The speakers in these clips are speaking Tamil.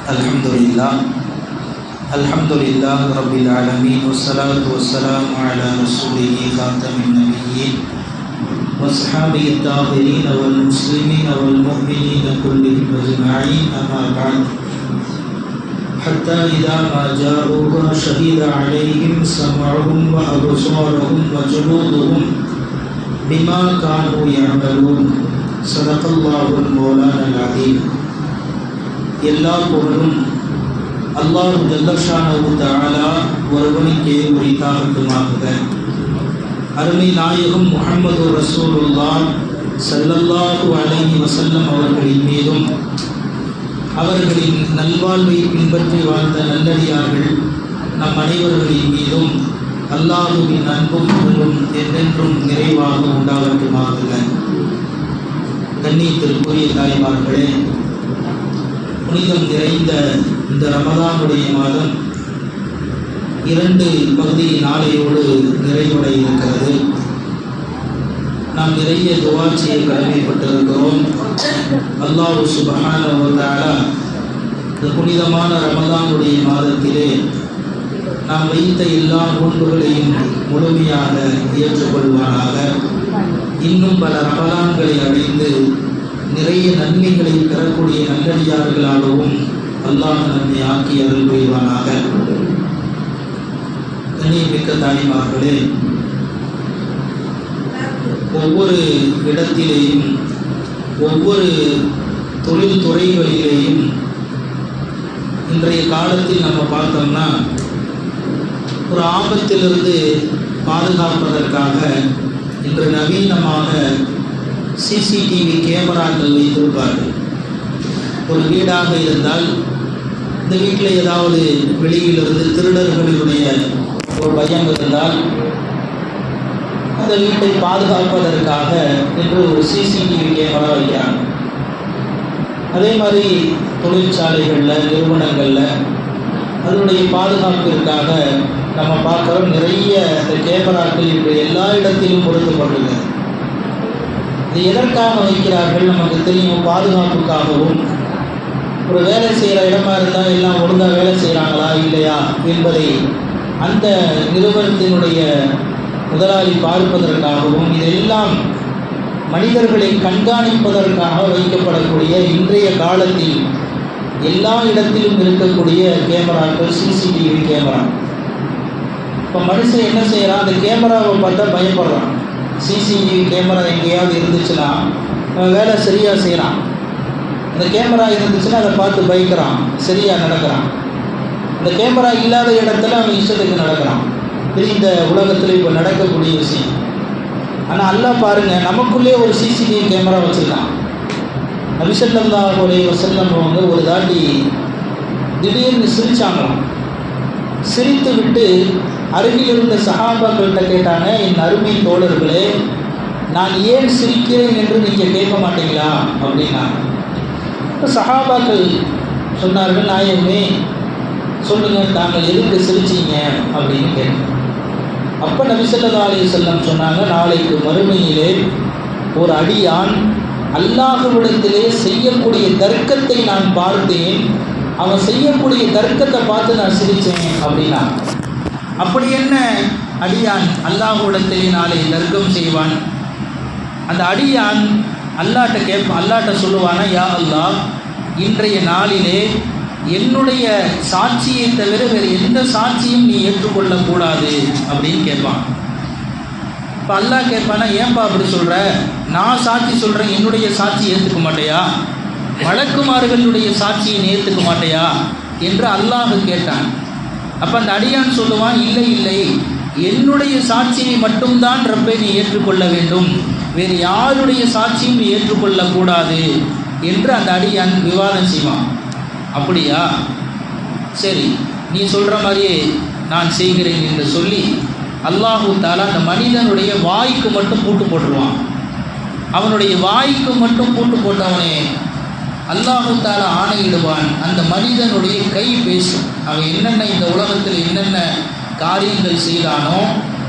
Alhamdulillah Rabbil Alamin wassalatu wassalamu ala rasulihi khatamin nabiyyin wa ashabihi at-tahirin wal muslimin wal mu'minin kullihim ajma'in amma ba'd hatta idha ma ja'uka shahida alayhim sam'uhum wa absaruhum wa juluduhum bima kanu ya'malun sadaqallahu al-mawlana al-azim. எல்லா புகழும் அல்லாஹ் ஜல்லஷானஹு தஆலா ஒருவனுக்கே உரித்தாகட்டுமாக. அருமை நாயகம் முஹம்மது ரசூலுல்லாஹ் ஸல்லல்லாஹு அலைஹி வஸல்லம் அவர்களின் மீதும் அவர்களின் நல்வாழ்வை பின்பற்றி வாழ்ந்த நல்லடியார்கள் நம் அனைவர்களின் மீதும் அல்லாஹுவின் அன்பும் புகழும் என்றென்றும் நிறைவாக உண்டாகட்டுமாக. கண்ணியத்திற்குரிய தாய்மார்களே, புனிதம் நிறைந்த இந்த ரமதானுடைய மாதம் 2 பகுதி நாளையோடு நிறைவடை இருக்கிறது. நாம் நிறைய துஆ செய்ய கடமைப்பட்டிருக்கிறோம். அல்லாஹ் சுப்ஹானஹு வ தஆலா இந்த புனிதமான ரமதானுடைய மாதத்திலே நாம் வைத்த எல்லா நோன்புகளையும் முழுமையாக ஏற்றுக்கொள்வானாக. இன்னும் பல ரமதான்களை அடைந்து நிறைய நன்மைகளை பெறக்கூடிய நல்லடியார்களாகவும் அல்லாஹ் நம்மை ஆக்கி அருள் புரிவானாக. கண்ணியமிக்க தாய்மார்களே, ஒவ்வொரு இடத்திலேயும் ஒவ்வொரு தொழில் துறைகளிலேயும் இன்றைய காலத்தில் நம்ம பார்த்தோம்னா ஒரு ஆபத்திலிருந்து பாதுகாப்பதற்காக இன்று நவீனமாக சிசிடிவி கேமராக்கள் வைத்திருப்பார்கள். ஒரு வீடாக இருந்தால் இந்த வீட்டில் ஏதாவது வெளியிலிருந்து திருடர்களுடைய ஒரு பயம் இருந்தால் அந்த வீட்டை பாதுகாப்பதற்காக என்று ஒரு சிசிடிவி கேமரா வைக்கிறாங்க. அதே மாதிரி தொழிற்சாலைகளில் நிறுவனங்களில் அதனுடைய பாதுகாப்பிற்காக நம்ம பார்க்குறோம் நிறைய இந்த கேமராக்கள் இன்று எல்லா இடத்திலும் பொருத்தப்பட்டுள்ளது. இது எதற்காக வைக்கிறார்கள் நமக்கு தெரியும், பாதுகாப்புக்காகவும். ஒரு வேலை செய்கிற இடமா இருந்தால் எல்லாம் ஒழுங்காக வேலை செய்கிறாங்களா இல்லையா என்பதை அந்த நிறுவனத்தினுடைய முதலாளி பார்ப்பதற்காகவும், இதெல்லாம் மனிதர்களை கண்காணிப்பதற்காக வைக்கப்படக்கூடிய இன்றைய காலத்தில் எல்லா இடத்திலும் இருக்கக்கூடிய கேமராக்கள் சிசிடிவி கேமரா. இப்போ மனுஷன் என்ன செய்கிறான், அந்த கேமராவை பார்த்தா பயப்படுறான். சிசிடிவி கேமரா எங்கேயாவது இருந்துச்சுன்னா வேலை சரியாக செய்கிறான். அந்த கேமரா இருந்துச்சுன்னா அதை பார்த்து பயக்கிறான், சரியாக நடக்கிறான். இந்த கேமரா இல்லாத இடத்துல அவன் இஷ்டத்துக்கு நடக்கிறான். இது இந்த உலகத்தில் இப்போ நடக்கக்கூடிய விஷயம். ஆனால் அல்லாஹ் பாருங்கள், நமக்குள்ளே ஒரு சிசிடிவி கேமரா வச்சுருக்கான். நபி ஸல்லல்லாஹு அலைஹி வஸல்லம் அவங்க ஒரு தாட்டி திடீர்னு சிரிச்சாங்களாம். சிரித்து விட்டு அருகில் இருந்த சஹாபாக்கள்கிட்ட கேட்டாங்க, என் அருமை தோழர்களே, நான் ஏன் சிரிக்கிறேன் என்று நீங்கள் கேட்க மாட்டீங்களா அப்படின்னா. இப்போ சஹாபாக்கள் சொன்னார்கள், நாயகமே சொல்லுங்கள், தாங்கள் எதுக்கு சிரிச்சிங்க அப்படின்னு கேட்டேன். அப்போ நபி ஸல்லல்லாஹு அலைஹி வஸல்லம் சொன்னாங்க, நாளைக்கு மறுமையிலே ஒரு அடியான் அல்லாஹ்விடத்திலே செய்யக்கூடிய தர்க்கத்தை நான் பார்த்தேன், அவன் செய்யக்கூடிய தர்க்கத்தை பார்த்து நான் சிரித்தேன் அப்படின்னா. அப்படி என்ன அடியான் அல்லாஹ்விடத்திலே நாளை தர்க்கம் செய்வான்? அந்த அடியான் அல்லாஹ்ட்ட சொல்லுவானா, யா அல்லாஹ், இன்றைய நாளிலே என்னுடைய சாட்சியை தவிர வேறு எந்த சாட்சியும் நீ ஏற்றுக்கொள்ளக்கூடாது அப்படின்னு கேட்பான். இப்போ அல்லாஹ் கேட்பானா, ஏன்பா அப்படி சொல்கிற? நான் சாட்சி சொல்கிறேன், என்னுடைய சாட்சி ஏற்றுக்க மாட்டேயா? மலக்குமார்களுடைய சாட்சியை ஏற்றுக்க மாட்டேயா என்று அல்லாஹ் கேட்டான். அப்போ அந்த அடியான் சொல்லுவான், இல்லை இல்லை, என்னுடைய சாட்சியை மட்டும்தான் ரப்பை நீ ஏற்றுக்கொள்ள வேண்டும், வேறு யாருடைய சாட்சியும் நீ ஏற்றுக்கொள்ளக்கூடாது என்று அந்த அடியான் விவாதம் செய்வான். அப்படியா, சரி, நீ சொல்கிற மாதிரியே நான் செய்கிறேன் என்று சொல்லி அல்லாஹு தஆலா அந்த மனிதனுடைய வாய்க்கு மட்டும் பூட்டு போட்டுருவான். அவனுடைய வாய்க்கு மட்டும் பூட்டு போட்டவனே அல்லாஹு தஆலா ஆணையிடுவான், அந்த மனிதனுடைய கை பேசும். அவன் என்னென்ன இந்த உலகத்தில் என்னென்ன காரியங்கள் செய்தானோ,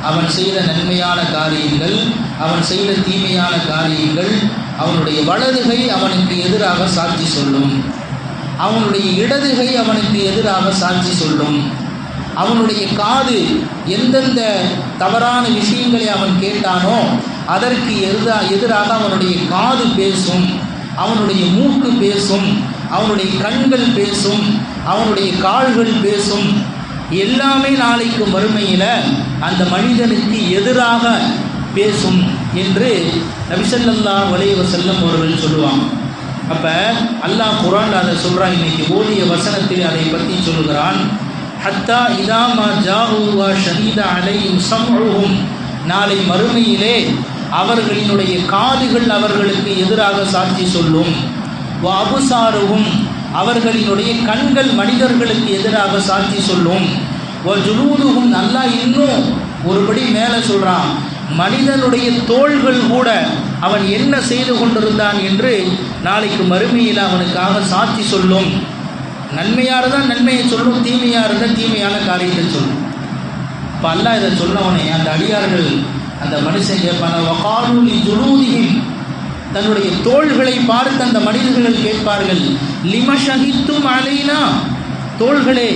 அவன் செய்த நன்மையான காரியங்கள், அவன் செய்த தீமையான காரியங்கள், அவனுடைய வலதுகை அவனுக்கு எதிராக சாட்சி சொல்லும். அவனுடைய இடதுகை அவனுக்கு எதிராக சாட்சி சொல்லும். அவனுடைய காது எந்தெந்த தவறான விஷயங்களை அவன் கேட்டானோ அதற்கு எதிராக அவனுடைய காது பேசும், அவனுடைய மூக்கு பேசும், அவனுடைய கண்கள் பேசும், அவனுடைய கால்கள் பேசும். எல்லாமே நாளைக்கு மறுமையில் அந்த மனிதனுக்கு எதிராக பேசும் என்று நபி ஸல்லல்லாஹு அலைஹி வஸல்லம் அவர்கள் சொல்லுவாங்க. அப்போ அல்லாஹ் குர்ஆன்ல அதை சொல்கிறான். இன்னைக்கு ஓதிய வசனத்தில் அதை பற்றி சொல்லுகிறான். ஹத்தா இதா மா ஜாஉ வ ஷஹீத அலைஹிம் ஸம்உஹும், நாளை மறுமையிலே அவர்களினுடைய காதுகள் அவர்களுக்கு எதிராக சாட்சி சொல்லும். வ அபுசாருஹும், அவர்களினுடைய கண்கள் மனிதர்களுக்கு எதிராக சாட்சி சொல்லும். வ ஜுலூதுஹும், அல்லாஹ் இன்னும் ஒருபடி மேலே சொல்கிறான், மனிதனுடைய தோள்கள் கூட அவன் என்ன செய்து கொண்டிருந்தான் என்று நாளைக்கு மறுமையில் அவனுக்காக சாட்சி சொல்லும். நன்மையாக இருந்தால் நன்மையை சொல்லும், தீமையாக இருந்தால் தீமையான காரியத்தை சொல்லும். இப்போ அல்லாஹ் இதை சொன்னவனே அந்த அடியார்கள் அந்த மனுஷன் கேட்பான வகாலூலி ஜுலூதிஹிம், தன்னுடைய தோள்களை பார்த்து அந்த மனிதர்கள் கேட்பார்கள், லிம ஷஹித்தும் அலைனா, தோள்களே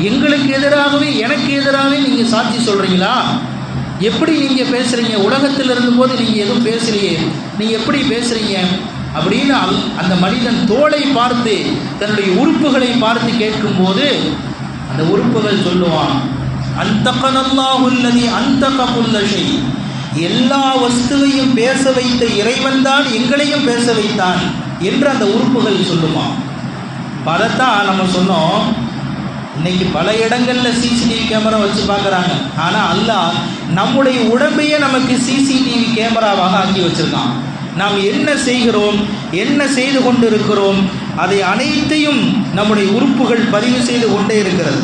எங்களுக்கு எதிராகவே எனக்கு எதிராகவே நீங்கள் சாட்சி சொல்கிறீங்களா? எப்படி நீங்கள் பேசுகிறீங்க? உலகத்தில் இருந்தபோது நீங்கள் எதுவும் பேசுகிறீங்க, நீங்கள் எப்படி பேசுகிறீங்க அப்படின்னு அந்த மனிதன் தோளை பார்த்து தன்னுடைய உறுப்புகளை பார்த்து கேட்கும்போது அந்த உறுப்புகள் சொல்லுவான், அன்தகனல்லாஹு அல்லதி அன்தக குல்ல ஷை, எல்லா வஸ்துவையும் பேச வைத்த இறைவன் தான் எங்களையும் பேச வைத்தான் என்று அந்த உறுப்புகள் சொல்லுமா. அதைத்தான் நம்ம சொன்னோம், இன்னைக்கு பல இடங்களில் சிசிடிவி கேமரா வச்சு பார்க்குறாங்க. ஆனால் அல்லாஹ் நம்முடைய உடம்பையே நமக்கு சிசிடிவி கேமராவாக ஆக்கி வச்சுருக்கான். நாம் என்ன செய்கிறோம், என்ன செய்து கொண்டு இருக்கிறோம், அதை அனைத்தையும் நம்முடைய உறுப்புகள் பதிவு செய்து கொண்டே இருக்கிறது.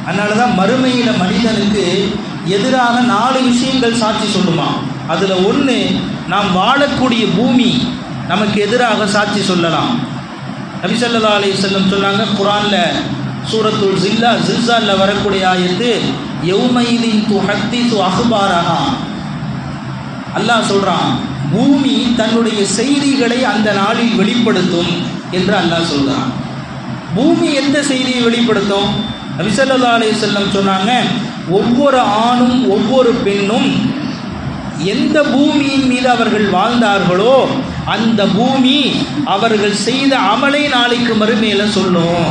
அதனால தான் மறுமையில் மனிதனுக்கு எதிராக 4 விஷயங்கள் சாட்சி சொல்லுமா. அதில் ஒன்று, நாம் வாழக்கூடிய பூமி நமக்கு எதிராக சாட்சி சொல்லலாம். நபி ஸல்லல்லாஹு அலைஹி வஸல்லம் சொன்னாங்க குர்ஆனில் சூரத்துல் ஜில்சாலில் வரக்கூடிய ஆயத்து, யௌமைதின் துஹத்திஸு அஹ்பாரஹா, அல்லாஹ் சொல்கிறான் பூமி தன்னுடைய செய்திகளை அந்த நாளில் வெளிப்படுத்தும் என்று அல்லாஹ் சொல்கிறான். பூமி எந்த செய்தியை வெளிப்படுத்தும்? நபி ஸல்லல்லாஹு அலைஹி வஸல்லம் சொன்னாங்க, ஒவ்வொரு ஆணும் ஒவ்வொரு பெண்ணும் எந்த பூமியின் மீது அவர்கள் வாழ்ந்தார்களோ அந்த பூமி அவர்கள் செய்த அமலை நாளைக்கு மறுமையில் சொல்லும்.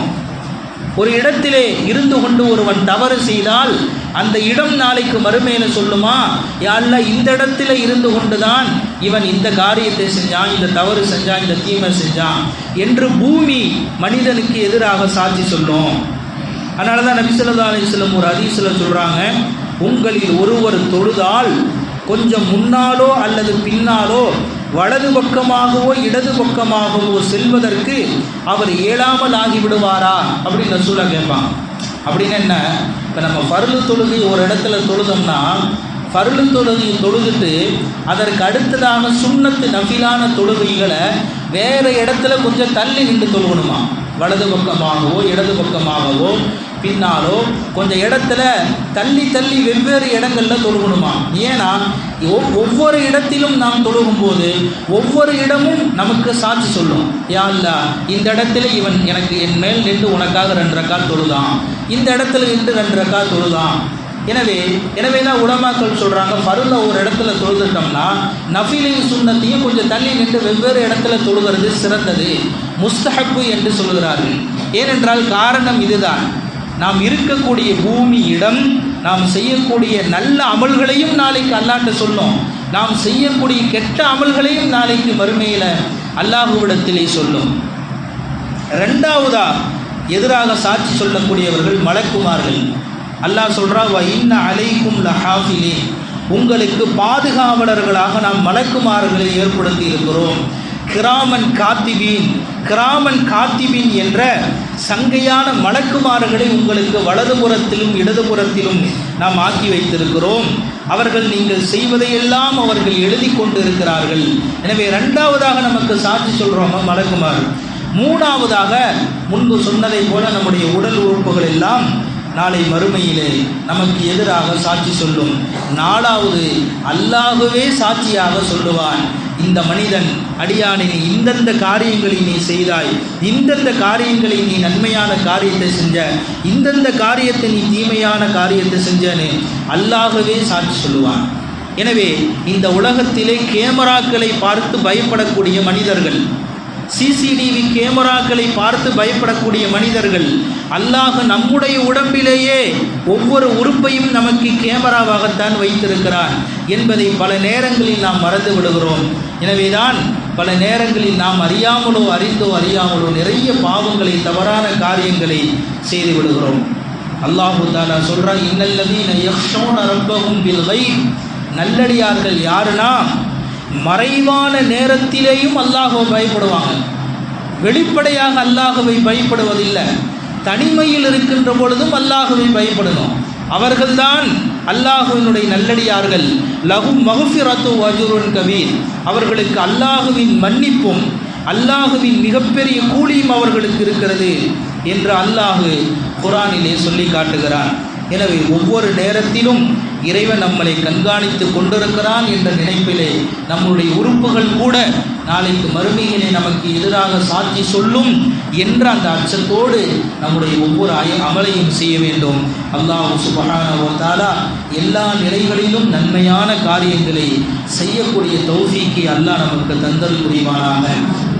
ஒரு இடத்திலே இருந்து கொண்டு ஒருவன் தவறு செய்தால் அந்த இடம் நாளைக்கு மறுமையில் சொல்லுமா, யா அல்லாஹ் இந்த இடத்துல இருந்து கொண்டுதான் இவன் இந்த காரியத்தை செஞ்சான், இந்த தவறு செஞ்சான், இந்த தீமை செஞ்சான் என்று பூமி மனிதனுக்கு எதிராக சாட்சி சொல்லும். அதனால தான் நபி ஸல்லல்லாஹு அலைஹி வஸல்லம் ஒரு ஹதீஸில் சொல்கிறாங்க, உங்களில் ஒருவர் தொழுதால் கொஞ்சம் முன்னாலோ அல்லது பின்னாலோ வலது பக்கமாகவோ இடது பக்கமாகவோ செல்வதற்கு அவர் இயலாமல் ஆகிவிடுவாரா அப்படின்னு ரசூலா கேட்பாங்க. அப்படின்னு என்ன, இப்போ நம்ம ஃபர்லு தொழுகை ஒரு இடத்துல தொழுதோம்னா ஃபர்லு தொழுகையை தொழுதுட்டு அதற்கு அடுத்ததாக சுன்னத்து நஃபிலான தொழுகைகளை வேறு இடத்துல கொஞ்சம் தள்ளி நின்று தொழுகணுமா. வலது பக்கமாகவோ இடது பக்கமாகவோ பின்னாலோ கொஞ்சம் இடத்துல தள்ளி தள்ளி வெவ்வேறு இடங்களில் தொழுகணுமா. ஏன்னா ஒவ்வொரு இடத்திலும் நாம் தொழுகும்போது ஒவ்வொரு இடமும் நமக்கு சாட்சி சொல்லும், யா அல்லாஹ் இந்த இடத்துல இவன் எனக்கு என் மேல் நின்று உனக்காக 2 ரக்காத் தொழுதான், இந்த இடத்துல நின்று 2 ரக்காத் தொழுதான். எனவே தான் உலமாக்கள் சொல்கிறாங்க, ஃபர்ல ஒரு இடத்துல தொழுதுட்டோம்னா நஃபிலையும் சுன்னத்தையும் கொஞ்சம் தள்ளி நின்று வெவ்வேறு இடத்துல தொழுகிறது சிறந்தது, முஸ்தஹப்பு என்று சொல்கிறார்கள். ஏனென்றால் காரணம் இதுதான், நாம் இருக்கக்கூடிய பூமி இடம் நாம் செய்யக்கூடிய நல்ல அமல்களையும் நாளைக்கு அல்லாஹ்ட்ட சொல்லும், நாம் செய்யக்கூடிய கெட்ட அமல்களையும் நாளைக்கு மறுமையில் அல்லாஹ்விடத்திலே சொல்லும். 2வதா எதிராக சாட்சி சொல்லக்கூடியவர்கள் மலக்குமார்கள். அல்லாஹ் சொல்றா, வ இன்ன அலைக்கும் லஹாஃபிலீன், உங்களுக்கு பாதுகாவலர்களாக நாம் மலக்குமார்களை ஏற்படுத்தி இருக்கிறோம். கிராமன் காத்திபீன், கிராமன் காத்திபீன் என்ற சங்கையான மலக்குமார்களை உங்களுக்கு வலதுபுறத்திலும் இடதுபுறத்திலும் நாம் ஆக்கி வைத்திருக்கிறோம். அவர்கள் நீங்கள் செய்வதையெல்லாம் அவர்கள் எழுதி கொண்டு இருக்கிறார்கள். எனவே 2வதாக நமக்கு சாட்சி சொல்கிறோம் மலக்குமார். 3வதாக முன்பு சொன்னதை போல நம்முடைய உடல் உறுப்புகள் எல்லாம் நாளை மறுமையிலே நமக்கு எதிராக சாட்சி சொல்லும். 4வது அல்லாஹ்வே சாட்சியாக சொல்லுவான், இந்த மனிதன் அடியானை நீ இந்தந்த காரியங்களை நீ செய்தாய், இந்தந்த காரியங்களை நீ நன்மையான காரியத்தை செஞ்ச, இந்தந்த காரியத்தை நீ தீமையான காரியத்தை செஞ்சன்னு அல்லாஹ்வே சாட்சி சொல்லுவான். எனவே இந்த உலகத்திலே கேமராக்களை பார்த்து பயப்படக்கூடிய மனிதர்கள், சிசிடிவி கேமராக்களை பார்த்து பயப்படக்கூடிய மனிதர்கள், அல்லாஹ் நம்முடைய உடம்பிலேயே ஒவ்வொரு உறுப்பையும் நமக்கு கேமராவாகத்தான் வைத்திருக்கிறான் என்பதை பல நேரங்களில் நாம் மறந்து விடுகிறோம். எனவேதான் பல நேரங்களில் நாம் அறியாமலோ அறியாமலோ நிறைய பாவங்களை, தவறான காரியங்களை செய்து விடுகிறோம். அல்லாஹு தஆலா சொல்றான், இன்னல்லதீன யக்ஷூன ரப்பஹும் பில் கைப், நல்லடியார்கள் யாருன்னா மறைவான நேரத்திலேயும் அல்லாஹ்வை பயப்படுவாங்க. வெளிப்படையாக அல்லாஹ்வை பயப்படுவதில்லை, தனிமையில் இருக்கின்ற பொழுதும் அல்லாஹ்வை பயப்படணும். அவர்கள்தான் அல்லாஹ்வினுடைய நல்லடியார்கள். லஹும் மக்ஃபிரத்து வ அஜ்ருன் கபீர், அவர்களுக்கு அல்லாஹ்வின் மன்னிப்பும் அல்லாஹ்வின் மிகப்பெரிய கூலியும் அவர்களுக்கு இருக்கிறது என்று அல்லாஹ் குர்ஆனிலே சொல்லி காட்டுகிறான். எனவே ஒவ்வொரு நேரத்திலும் இறைவன் நம்மளை கண்காணித்து கொண்டிருக்கிறான் என்ற நினைப்பிலே நம்முடைய உறுப்புகள் கூட நாளைக்கு மறுமையிலே நமக்கு எதிராக சாட்சி சொல்லும் என்ற அந்த அச்சத்தோடு நம்முடைய ஒவ்வொரு அமலையும் செய்ய வேண்டும். அல்லாஹ் சுப்ஹானஹு வ தஆலா எல்லா நிலைகளிலும் நன்மையான காரியங்களை செய்யக்கூடிய தௌஃபீக்கை அல்லாஹ் நமக்கு தந்தல் புரிவானாக.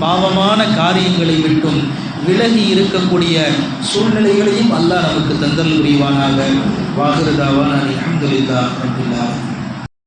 பாவமான காரியங்களை விட்டும் விலகி இருக்கக்கூடிய சூழ்நிலைகளையும் அல்லாஹ் நமக்கு தந்தல் புரிவானாக. வாஹிரு தாவானா அல்ஹம்துலில்லாஹி ரப்பில் ஆலமீன்.